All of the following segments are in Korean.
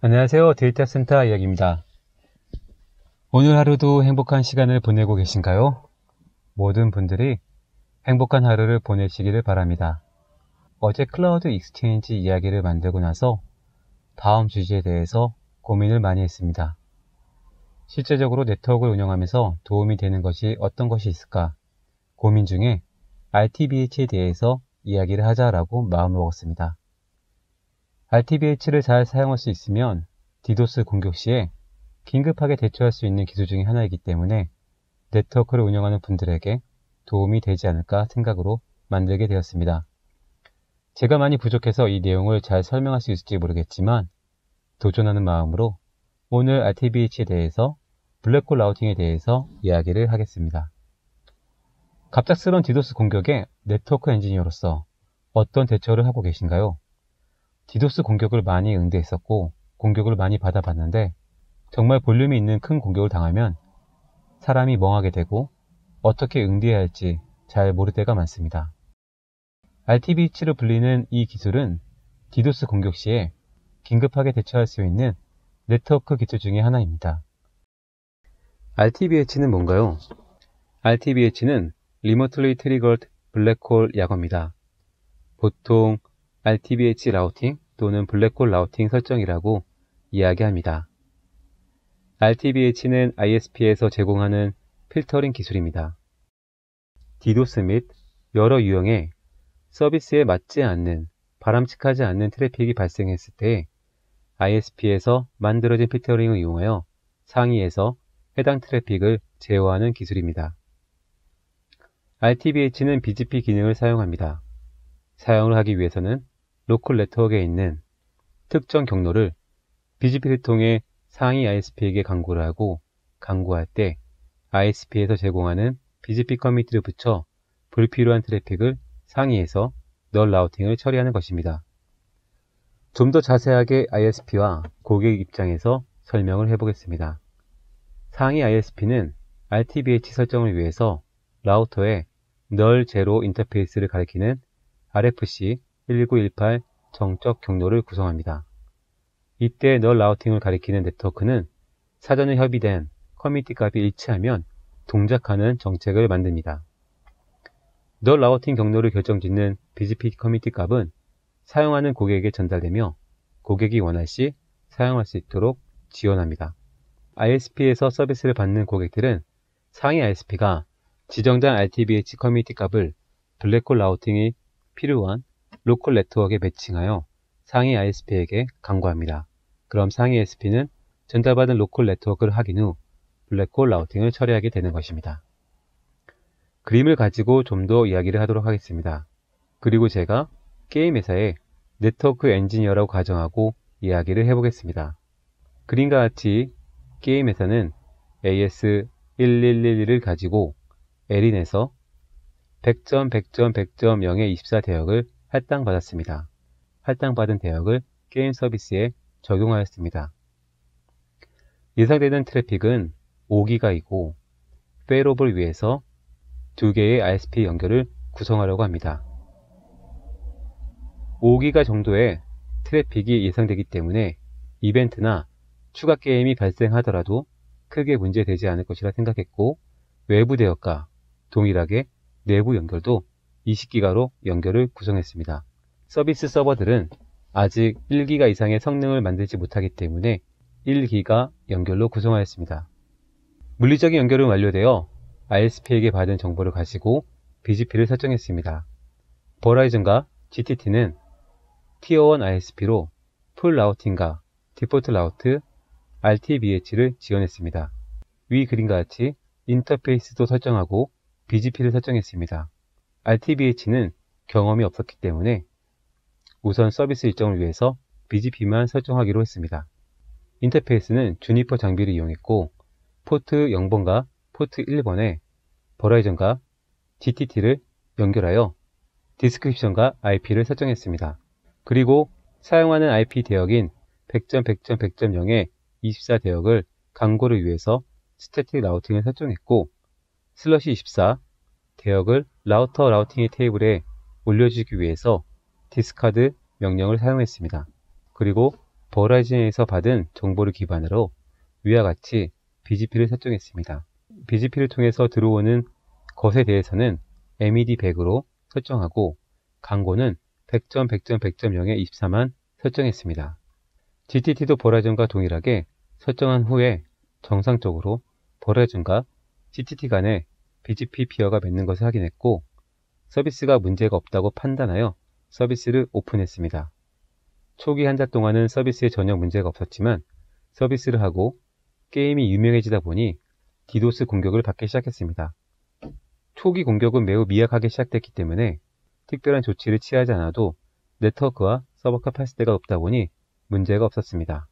안녕하세요. 데이터 센터 이야기입니다. 오늘 하루도 행복한 시간을 보내고 계신가요? 모든 분들이 행복한 하루를 보내시기를 바랍니다. 어제 클라우드 익스체인지 이야기를 만들고 나서 다음 주제에 대해서 고민을 많이 했습니다. 실제적으로 네트워크를 운영하면서 도움이 되는 것이 어떤 것이 있을까 고민 중에 RTBH에 대해서 이야기를 하자라고 마음먹었습니다. RTBH를 잘 사용할 수 있으면 디도스 공격 시에 긴급하게 대처할 수 있는 기술 중에 하나이기 때문에 네트워크를 운영하는 분들에게 도움이 되지 않을까 생각으로 만들게 되었습니다. 제가 많이 부족해서 이 내용을 잘 설명할 수 있을지 모르겠지만 도전하는 마음으로 오늘 RTBH에 대해서 블랙홀 라우팅에 대해서 이야기를 하겠습니다. 갑작스러운 디도스 공격에 네트워크 엔지니어로서 어떤 대처를 하고 계신가요? 디도스 공격을 많이 응대했었고 공격을 많이 받아봤는데 정말 볼륨이 있는 큰 공격을 당하면 사람이 멍하게 되고 어떻게 응대해야 할지 잘 모를 때가 많습니다. RTBH로 불리는 이 기술은 디도스 공격 시에 긴급하게 대처할 수 있는 네트워크 기술 중에 하나입니다. RTBH는 뭔가요? RTBH는 Remotely Triggered Black Hole 약어입니다. 보통 RTBH 라우팅 또는 블랙홀 라우팅 설정이라고 이야기합니다. RTBH는 ISP에서 제공하는 필터링 기술입니다. 디도스 및 여러 유형의 서비스에 맞지 않는, 바람직하지 않는 트래픽이 발생했을 때 ISP에서 만들어진 필터링을 이용하여 상위에서 해당 트래픽을 제어하는 기술입니다. RTBH는 BGP 기능을 사용합니다. 사용을 하기 위해서는 로컬 네트워크에 있는 특정 경로를 BGP를 통해 상위 ISP에게 강구를 하고 강구할 때 ISP에서 제공하는 BGP 커미트를 붙여 불필요한 트래픽을 상위에서 널 라우팅을 처리하는 것입니다. 좀 더 자세하게 ISP와 고객 입장에서 설명을 해보겠습니다. 상위 ISP는 RTBH 설정을 위해서 라우터에 널 제로 인터페이스를 가리키는 RFC 1918 정적 경로를 구성합니다. 이때 널 라우팅을 가리키는 네트워크는 사전에 협의된 커미티 값이 일치하면 동작하는 정책을 만듭니다. 널 라우팅 경로를 결정짓는 BGP 커미티 값은 사용하는 고객에게 전달되며 고객이 원할 시 사용할 수 있도록 지원합니다. ISP에서 서비스를 받는 고객들은 상위 ISP가 지정된 RTBH 커미티 값을 블랙홀 라우팅이 필요한 로컬 네트워크에 매칭하여 상위 ISP에게 강구합니다. 그럼 상위 ISP는 전달받은 로컬 네트워크를 확인 후 블랙홀 라우팅을 처리하게 되는 것입니다. 그림을 가지고 좀 더 이야기를 하도록 하겠습니다. 그리고 제가 게임 회사의 네트워크 엔지니어라고 가정하고 이야기를 해보겠습니다. 그림과 같이 게임 회사는 AS1111을 가지고 에린에서 100점, 100점, 100.0의 24 대역을 할당받았습니다. 할당받은 대역을 게임 서비스에 적용하였습니다. 예상되는 트래픽은 5기가이고 페일업을 위해서 2개의 ISP 연결을 구성하려고 합니다. 5기가 정도의 트래픽이 예상되기 때문에 이벤트나 추가 게임이 발생하더라도 크게 문제되지 않을 것이라 생각했고 외부 대역과 동일하게 내부 연결도 20기가로 연결을 구성했습니다. 서비스 서버들은 아직 1기가 이상의 성능을 만들지 못하기 때문에 1기가 연결로 구성하였습니다. 물리적인 연결은 완료되어 ISP에게 받은 정보를 가지고 BGP를 설정했습니다. 버라이즌과 GTT는 티어1 ISP로 풀 라우팅과 디폴트 라우트 RTBH를 지원했습니다. 위 그림과 같이 인터페이스도 설정하고 BGP를 설정했습니다. RTBH는 경험이 없었기 때문에 우선 서비스 일정을 위해서 BGP만 설정하기로 했습니다. 인터페이스는 주니퍼 장비를 이용했고 포트 0번과 포트 1번에 버라이즌과 GTT를 연결하여 디스크립션과 IP를 설정했습니다. 그리고 사용하는 IP 대역인 100점, 100점, 100.0의 24 대역을 강고를 위해서 스태틱 라우팅을 설정했고 슬러시 24 대역을 라우터 라우팅의 테이블에 올려주기 위해서 디스카드 명령을 사용했습니다. 그리고 버라이즌에서 받은 정보를 기반으로 위와 같이 BGP를 설정했습니다. BGP를 통해서 들어오는 것에 대해서는 MED 100으로 설정하고 강고는 100점, 100점, 100.0에 24만 설정했습니다. GTT도 버라이즌과 동일하게 설정한 후에 정상적으로 버라이즌과 GTT 간에 BGP 피어가 맺는 것을 확인했고 서비스가 문제가 없다고 판단하여 서비스를 오픈했습니다. 초기 한 달 동안은 서비스에 전혀 문제가 없었지만 서비스를 하고 게임이 유명해지다 보니 디도스 공격을 받기 시작했습니다. 초기 공격은 매우 미약하게 시작됐기 때문에 특별한 조치를 취하지 않아도 네트워크와 서버 캐파시티가 높다 보니 문제가 없었습니다.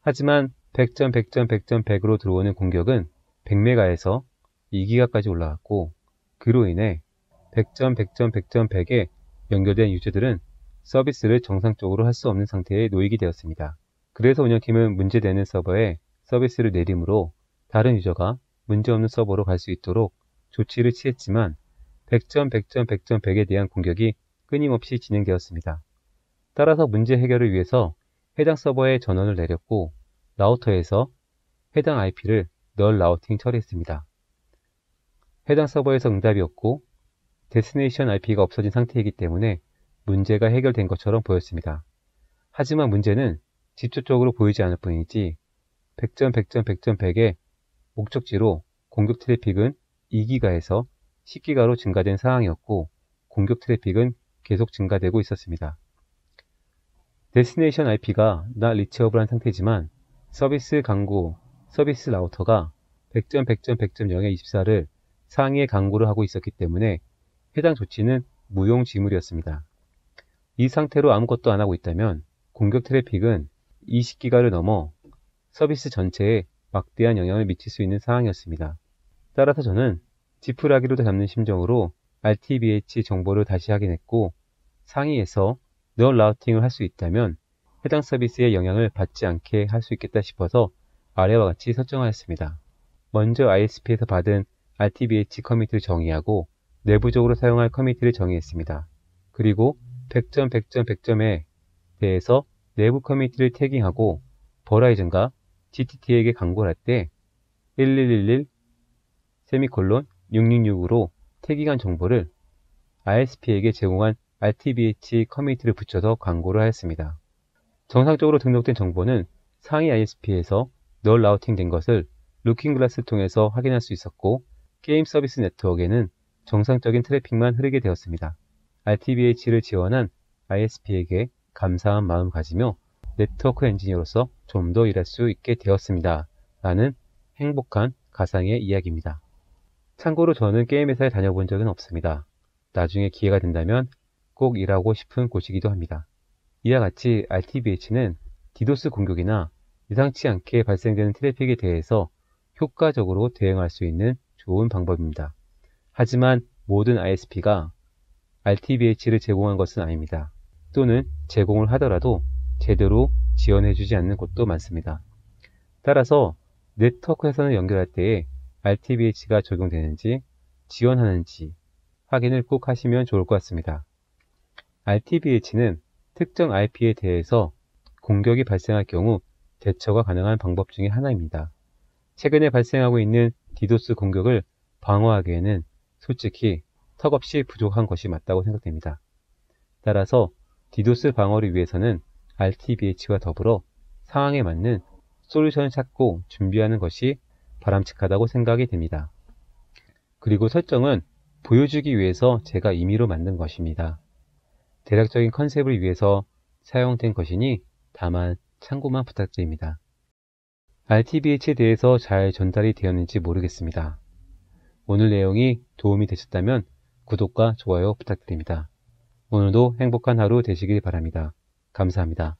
하지만 100점, 100점, 100점, 100으로 들어오는 공격은 100메가에서 2기가까지 올라갔고 그로 인해 100점, 100점, 100점, 100에 연결된 유저들은 서비스를 정상적으로 할 수 없는 상태에 놓이게 되었습니다. 그래서 운영팀은 문제되는 서버에 서비스를 내리므로 다른 유저가 문제없는 서버로 갈 수 있도록 조치를 취했지만 100점, 100점, 100점, 100에 대한 공격이 끊임없이 진행되었습니다. 따라서 문제 해결을 위해서 해당 서버에 전원을 내렸고 라우터에서 해당 IP를 널 라우팅 처리했습니다. 해당 서버에서 응답이 없고 데스티네이션 IP가 없어진 상태이기 때문에 문제가 해결된 것처럼 보였습니다. 하지만 문제는 직접적으로 보이지 않을 뿐이지 100점, 100점, 100점, 100의 목적지로 공격 트래픽은 2기가에서 10기가로 증가된 상황이었고 공격 트래픽은 계속 증가되고 있었습니다. 데스티네이션 IP가 not reachable 상태지만 서비스 강구, 서비스 라우터가 100점, 100점, 100.0의 24를 상위에 강구를 하고 있었기 때문에 해당 조치는 무용지물이었습니다. 이 상태로 아무것도 안 하고 있다면 공격 트래픽은 20기가를 넘어 서비스 전체에 막대한 영향을 미칠 수 있는 상황이었습니다. 따라서 저는 지푸라기로 잡는 심정으로 RTBH 정보를 다시 확인했고 상위에서 널 라우팅을 할 수 있다면 해당 서비스의 영향을 받지 않게 할 수 있겠다 싶어서 아래와 같이 설정하였습니다. 먼저 ISP에서 받은 RTBH 커미트를 정의하고 내부적으로 사용할 커미트를 정의했습니다. 그리고 100점, 100점, 100점에 대해서 내부 커미트를 태깅하고 버라이즌과 GTT에게 강구를 할 때 1111 666으로 태깅한 정보를 ISP에게 제공한 RTBH 커미트를 붙여서 광고를 하였습니다. 정상적으로 등록된 정보는 상위 ISP에서 널 라우팅 된 것을 루킹글라스를 통해서 확인할 수 있었고 게임 서비스 네트워크에는 정상적인 트래픽만 흐르게 되었습니다. RTBH를 지원한 ISP에게 감사한 마음 가지며 네트워크 엔지니어로서 좀 더 일할 수 있게 되었습니다. 라는 행복한 가상의 이야기입니다. 참고로 저는 게임 회사에 다녀본 적은 없습니다. 나중에 기회가 된다면 꼭 일하고 싶은 곳이기도 합니다. 이와 같이 RTBH는 디도스 공격이나 예상치 않게 발생되는 트래픽에 대해서 효과적으로 대응할 수 있는 좋은 방법입니다. 하지만 모든 ISP가 RTBH를 제공한 것은 아닙니다. 또는 제공을 하더라도 제대로 지원해주지 않는 곳도 많습니다. 따라서 네트워크에서는 연결할 때에 RTBH가 적용되는지 지원하는지 확인을 꼭 하시면 좋을 것 같습니다. RTBH는 특정 IP에 대해서 공격이 발생할 경우 대처가 가능한 방법 중에 하나입니다. 최근에 발생하고 있는 디도스 공격을 방어하기에는 솔직히 턱없이 부족한 것이 맞다고 생각됩니다. 따라서 디도스 방어를 위해서는 RTBH와 더불어 상황에 맞는 솔루션을 찾고 준비하는 것이 바람직하다고 생각이 됩니다. 그리고 설정은 보여주기 위해서 제가 임의로 만든 것입니다. 대략적인 컨셉을 위해서 사용된 것이니 다만 참고만 부탁드립니다. RTBH에 대해서 잘 전달이 되었는지 모르겠습니다. 오늘 내용이 도움이 되셨다면 구독과 좋아요 부탁드립니다. 오늘도 행복한 하루 되시길 바랍니다. 감사합니다.